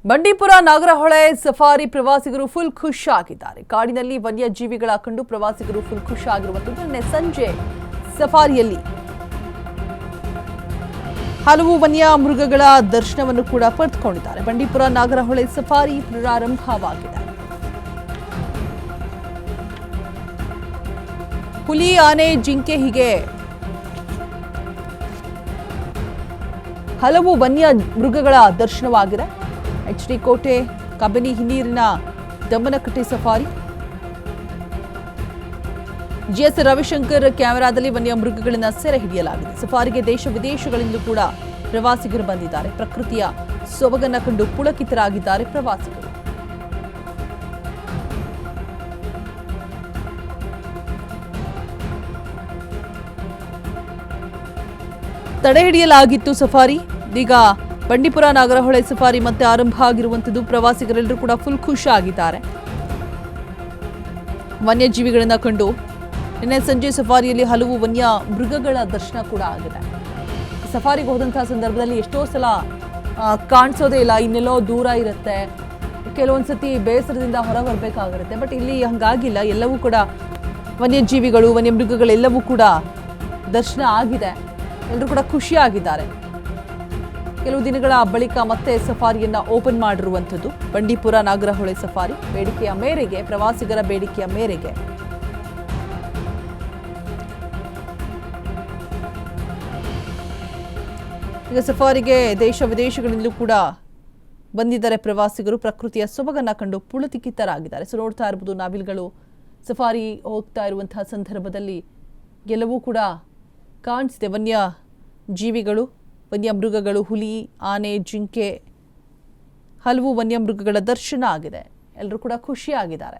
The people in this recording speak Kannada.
ಬಂಡೀಪುರ ನಾಗರಹೊಳೆ ಸಫಾರಿ ಪ್ರವಾಸಿಗರು ಫುಲ್ ಖುಷ್ ಆಗಿದ್ದಾರೆ. ಕಾಡಿನಲ್ಲಿ ವನ್ಯಜೀವಿಗಳ ಕಂಡು ಪ್ರವಾಸಿಗರು ಫುಲ್ ಖುಷ್ ಆಗಿರುವಂತದ್ದು. ನಿನ್ನೆ ಸಂಜೆ ಸಫಾರಿಯಲ್ಲಿ ಹಲವು ವನ್ಯ ಮೃಗಗಳ ದರ್ಶನವನ್ನು ಕೂಡ ಪಡೆದುಕೊಂಡಿದ್ದಾರೆ. ಬಂಡೀಪುರ ನಾಗರಹೊಳೆ ಸಫಾರಿ ಪ್ರಾರಂಭವಾಗಿದೆ. ಹುಲಿ, ಆನೆ, ಜಿಂಕೆ ಹೀಗೆ ಹಲವು ವನ್ಯ ಮೃಗಗಳ ದರ್ಶನವಾಗಿದೆ. HD ಕೋಟೆ, ಕಬಿನಿ ಹಿನ್ನೀರಿನ ದಮ್ಮನಕಟ್ಟೆ ಸಫಾರಿ. GS ರವಿಶಂಕರ್ ಕ್ಯಾಮೆರಾದಲ್ಲಿ ವನ್ಯ ಮೃಗಗಳನ್ನು ಸೆರೆ ಹಿಡಿಯಲಾಗಿದೆ. ಸಫಾರಿಗೆ ದೇಶ ವಿದೇಶಗಳಿಂದ ಕೂಡ ಪ್ರವಾಸಿಗರು ಬಂದಿದ್ದಾರೆ. ಪ್ರಕೃತಿಯ ಸೊಬಗನ್ನ ಕಂಡು ಪುಳಕಿತರಾಗಿದ್ದಾರೆ ಪ್ರವಾಸಿಗರು. ತಡೆ ಹಿಡಿಯಲಾಗಿತ್ತು ಸಫಾರಿ. ಈಗ ಬಂಡೀಪುರ ನಾಗರಹೊಳೆ ಸಫಾರಿ ಮತ್ತೆ ಆರಂಭ ಆಗಿರುವಂತದ್ದು. ಪ್ರವಾಸಿಗರೆಲ್ಲರೂ ಕೂಡ ಫುಲ್ ಖುಷಿ ಆಗಿದ್ದಾರೆ. ವನ್ಯಜೀವಿಗಳನ್ನ ಕಂಡು ನಿನ್ನೆ ಸಂಜೆ ಸಫಾರಿಯಲ್ಲಿ ಹಲವು ವನ್ಯ ಮೃಗಗಳ ದರ್ಶನ ಕೂಡ ಆಗಿದೆ. ಸಫಾರಿಗೆ ಹೋದಂತಹ ಸಂದರ್ಭದಲ್ಲಿ ಎಷ್ಟೋ ಸಲ ಕಾಣಿಸೋದೇ ಇಲ್ಲ, ಇನ್ನೆಲ್ಲೋ ದೂರ ಇರುತ್ತೆ, ಕೆಲವೊಂದ್ಸತಿ ಬೇಸರದಿಂದ ಹೊರ ಬರಬೇಕಾಗಿರುತ್ತೆ. ಬಟ್ ಇಲ್ಲಿ ಹಂಗಾಗಿಲ್ಲ. ಎಲ್ಲವೂ ಕೂಡ ವನ್ಯಜೀವಿಗಳು, ವನ್ಯ ಮೃಗಗಳೆಲ್ಲವೂ ಕೂಡ ದರ್ಶನ ಆಗಿದೆ. ಎಲ್ಲರೂ ಕೂಡ ಖುಷಿಯಾಗಿದ್ದಾರೆ. ಕೆಲವು ದಿನಗಳ ಬಳಿಕ ಮತ್ತೆ ಸಫಾರಿಯನ್ನ ಓಪನ್ ಮಾಡಿರುವಂಥದ್ದು. ಬಂಡೀಪುರ ನಾಗರಹೊಳೆ ಸಫಾರಿ ಬೇಡಿಕೆಯ ಮೇರೆಗೆ, ಪ್ರವಾಸಿಗರ ಬೇಡಿಕೆಯ ಮೇರೆಗೆ ಈಗ ಸಫಾರಿಗೆ ದೇಶ ವಿದೇಶಗಳಿಂದಲೂ ಕೂಡ ಬಂದಿದ್ದಾರೆ ಪ್ರವಾಸಿಗರು. ಪ್ರಕೃತಿಯ ಸೊಬಗನ್ನ ಕಂಡು ಪುಳಕಿತರಾಗಿದ್ದಾರೆ. ಸೊ ನೋಡ್ತಾ ಇರಬಹುದು, ನಾವಿಲ್ಗಳು ಸಫಾರಿ ಹೋಗ್ತಾ ಇರುವಂತಹ ಸಂದರ್ಭದಲ್ಲಿ ಎಲ್ಲವೂ ಕೂಡ ಕಾಣಿಸಿದೆ. ವನ್ಯ ಜೀವಿಗಳು, ವನ್ಯ ಮೃಗಗಳು, ಹುಲಿ, ಆನೆ, ಜಿಂಕೆ, ಹಲವು ವನ್ಯ ಮೃಗಗಳ ದರ್ಶನ ಆಗಿದೆ. ಎಲ್ಲರೂ ಕೂಡ ಖುಷಿಯಾಗಿದ್ದಾರೆ.